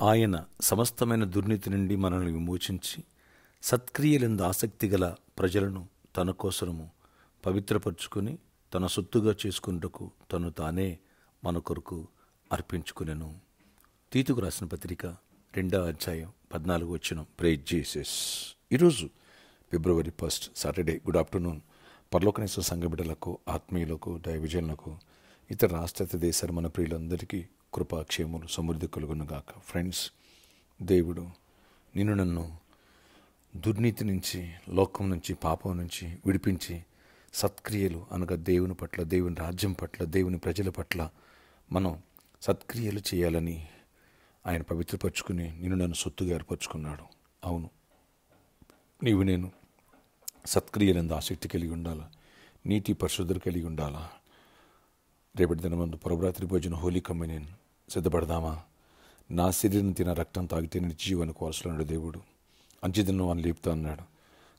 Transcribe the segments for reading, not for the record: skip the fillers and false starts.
ఆయన సమస్తమైన దుర్నీతి నుండి మనల్ని విమోచించి సత్క్రియలందు ఆసక్తి గల ప్రజలను తన కోసము పవిత్రపరుచుకుని తన సొత్తుగా చేసుకున్నటకు తను తానే మన కొరకు అర్పించుకునెను. తీతుకు రాసిన పత్రిక 2వ అధ్యాయం 14వ వచనం. Praise Jesus. ఈరోజు ఫిబ్రవరి 1 సాటర్డే. Good afternoon. పరలోకనేశ్వర సంఘ బిడ్డలకు, ఆత్మీయులకు, దైవజనులకు, ఇతర రాష్ట్ర దేశాల మన ప్రియులందరికీ కృపాక్షేములు సమృద్ధి కలుగునుగాక. ఫ్రెండ్స్, దేవుడు నిన్ను నన్ను దుర్నీతి నుంచి, లోకం నుంచి, పాపం నుంచి విడిపించి సత్క్రియలు అనగా దేవుని పట్ల, దేవుని రాజ్యం పట్ల, దేవుని ప్రజల పట్ల మనం సత్క్రియలు చేయాలని ఆయన పవిత్రపరుచుకుని నిన్ను నన్ను సొత్తుగా ఏర్పరచుకున్నాడు. అవును, నీవు నేను సత్క్రియలందు ఆసక్తి కలిగి ఉండాలా, నీతి పరిశుద్ధత కలిగి ఉండాలా. రేపటి దినమందు ప్రభురాత్రి భోజనం హోలీ కమ్యూనియన్ సిద్ధపడదామా? నా శరీరం తిన రక్తం తాగితే నేను జీవానికి వారసులన్నాడు దేవుడు. అంచెదినం అని లేపుతా అన్నాడు.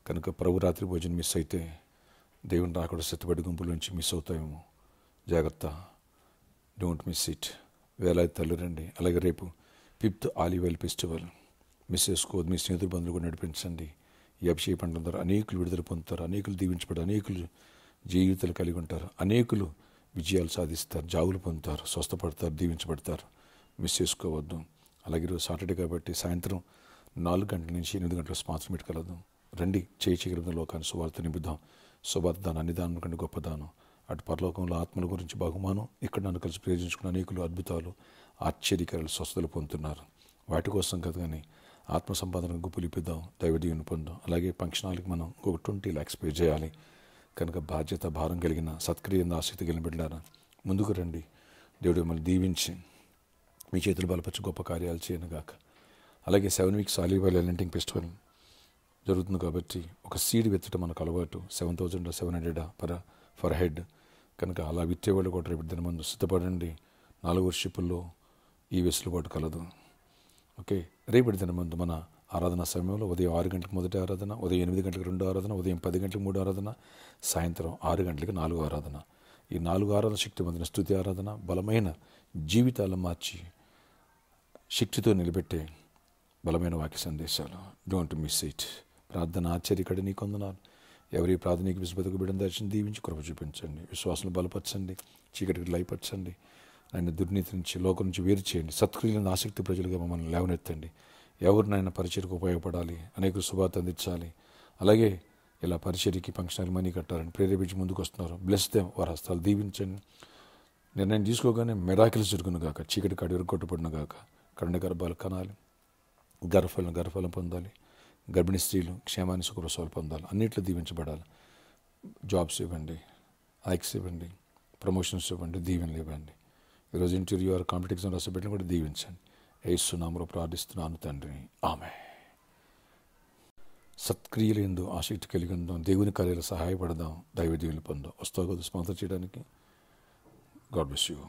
కనుక ప్రభురాత్రి భోజనం మిస్ అయితే దేవుని రాకుండా సిద్ధపడి గుంపుల నుంచి మిస్ అవుతాయేమో. జాగ్రత్త, డోంట్ మిస్ ఇట్. వేలాది తల్లి రండి. అలాగే రేపు 5th olive oil festival miss చేసుకోవద్దు. మీ స్నేహితుల బంధువులు కూడా నడిపించండి. ఈ అభిషేక పండుగ ద్వారా అనేకులు విడుదల పొందుతారు, అనేకులు దీవించబడి, అనేకులు జీవితాలు కలిగి ఉంటారు, అనేకులు విజయాలు సాధిస్తారు, జావులు పొందుతారు, స్వస్థపడతారు, దీవించబడతారు. మిస్ చేసుకోవద్దు. అలాగే ఈరోజు సాటర్డే కాబట్టి సాయంత్రం 4 గంటల నుంచి 8 గంటల స్పాన్సర్ మీట్ కలదు. రండి, చేయగలిగిన లోకాన్ని సువార్త నింపుదాం. సువార్త దానం అన్ని దానం కంటే గొప్ప దానం. అటు పరలోకంలో ఆత్మల గురించి బహుమానం, ఇక్కడ నన్ను కలిసి ప్రయోజించుకున్న అనేకులు అద్భుతాలు, ఆశ్చర్యకరాలు, స్వస్థతలు పొందుతున్నారు. వాటి కోసం కదా కానీ ఆత్మ సంపాదన గుప్పులిపిద్దాం, దైవదీవుని పొందాం. అలాగే ఫంక్షన్ హాల్కి మనం ఒక 20 lakhs పే చేయాలి. కనుక బాధ్యత, భారం కలిగిన, సత్క్రియంగా ఆసక్తి కలిగిన బిడ్డలారా ముందుకు రండి. దేవుడు మిమ్మల్ని దీవించి మీ చేతులు బలపరిచి గొప్ప కార్యాలు చేయను గాక. అలాగే 7 weeks ఆలివ్ ఆయిల్ లెంటింగ్ ఫెస్టివల్ జరుగుతుంది కాబట్టి ఒక సీడ్ విత్తడం మనకు అలవాటు. 7,700 ఫర్ హెడ్. కనుక అలా విత్తేవాళ్ళు కూడా రేపు దినమందు సిద్ధపడండి. 4 వర్షిపుల్లో ఈ వెసులుబాటు కలదు. ఓకే, రేపటి దినమందు మన ఆరాధన సమయంలో ఉదయం 6 గంటలకు మొదటి ఆరాధన, ఉదయం 8 గంటలకు 2వ ఆరాధన, ఉదయం 10 గంటలకు 3వ ఆరాధన, సాయంత్రం 6 గంటలకు 4వ ఆరాధన. ఈ 4 ఆరాధన శక్తివంతమైన స్తుతి ఆరాధన, బలమైన జీవితాలను మార్చి శక్తితో నిలబెట్టే బలమైన వాక్య సందేశాలు. Don't miss it. ప్రార్థన ఆశ్చర్యకడ నీ కొందనాలు. ఎవరి ప్రార్థనకి విశ్వతకు బిడ్డను దర్శనం దీవించి కృప చూపించండి. విశ్వాసం బలపరచండి, చీకటికి లయపరచండి. ఆయన దుర్నీతి నుంచి, లోకం నుంచి వేరు చేయండి. సత్క్రియలను ఆసక్తి ప్రజలుగా మమ్మల్ని లేవనెత్తండి. ఎవరినైనా పరిచర్యకు ఉపయోగపడాలి, అనేక శుభార్త అందించాలి. అలాగే ఇలా పరిచర్యకి ఫంక్షనల్ మనీ కట్టాలని ప్రేరేపించి ముందుకు వస్తున్నారు. Bless them. వారి హస్తాలు దీవించండి. నిర్ణయం తీసుకోగానే మెరాకిల్స్ జరుగును గాక. చీకటి కాడి ఎరుగొట్టబడిన గాక. కరుణ గర్భాలు కనాలి, గర్భఫలం పొందాలి. గర్భిణీ స్త్రీలు క్షేమాన్ని, సుఖప్రసవాలు పొందాలి. అన్నింటిలో దీవించబడాలి. జాబ్స్ ఇవ్వండి, హైక్స్ ఇవ్వండి, ప్రమోషన్స్ ఇవ్వండి, దీవెనలు ఇవ్వండి. ఈరోజు ఇంటర్వ్యూ ఆర్ కాంపిటేటివ్ ఎగ్జామ్ రాసే బిడ్డను కూడా దీవించండి. యేసు నామములో ప్రార్థిస్తున్నాను తండ్రి, ఆమేన్. సత్క్రియలు ఎందు ఆసక్తి కలిగి ఉందాం. దేవుని కార్యాలు సహాయపడదాం, దైవ దీవెనలు పొందాం. వస్తావు కదా స్పాన్సర్ చేయడానికి. God bless you.